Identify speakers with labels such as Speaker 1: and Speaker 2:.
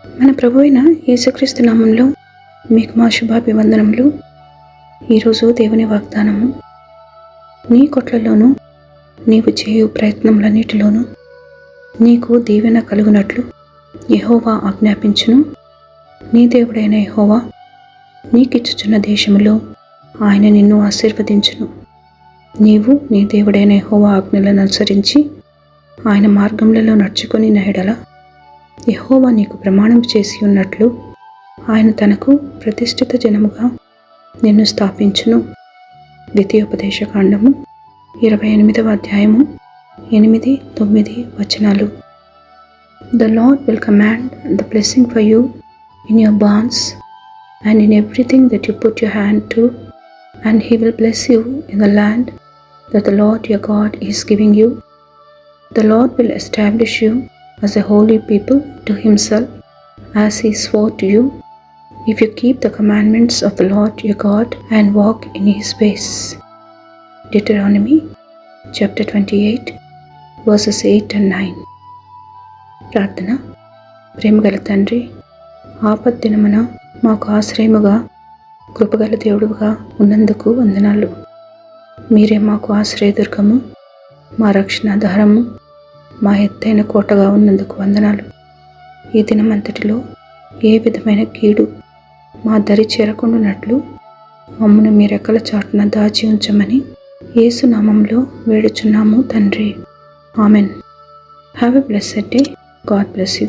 Speaker 1: మన ప్రభు అయిన యేసుక్రీస్తు నామంలో మీకు మా శుభాభివందనములు. ఈరోజు దేవుని వాగ్దానము, నీ కొట్లలోనూ నీవు చేయు ప్రయత్నములన్నిటిలోనూ నీకు దీవెన కలుగునట్లు యెహోవా ఆజ్ఞాపించును. నీ దేవుడైన యెహోవా నీకిచ్చుచున్న దేశములో ఆయన నిన్ను ఆశీర్వదించును. నీవు నీ దేవుడైన యెహోవా ఆజ్ఞలను అనుసరించి ఆయన మార్గములలో నడుచుకొని ఎడల యెహోవా నీకు ప్రమాణం చేసి ఉన్నట్లు ఆయన తనకు ప్రతిష్ఠిత జనముగా నిన్ను స్థాపించును. ద్వితీయోపదేశకాండము 28వ అధ్యాయము 8-9 వచనాలు. The Lord will command the blessing for you in your barns and in everything that you put your hand to, and he will bless you in the land that the Lord your God is giving you. The Lord will establish you as a holy people to himself, as he swore to you, if you keep the commandments of the Lord your God and walk in his ways. Deuteronomy chapter 28 verses 8 and 9. ప్రార్థన. ప్రేమగల తండ్రి, ఆపద్దినమున మాకు ఆశ్రయముగా కృపగల దేవుడుగా ఉన్నందుకు వందనాలు. మీరే మాకు ఆశ్రయదుర్గము, మా రక్షణాధారము, మా ఎత్తైన కోటగా ఉన్నందుకు వందనాలు. ఈ దినమంతటిలో ఏ విధమైన కీడు మా దరి చేరకుండానట్లు మమ్మను మీ రెక్కల చాటున దాచి ఉంచమని యేసు నామములో వేడుచున్నాము తండ్రి. Amen. Have a blessed day. God bless you.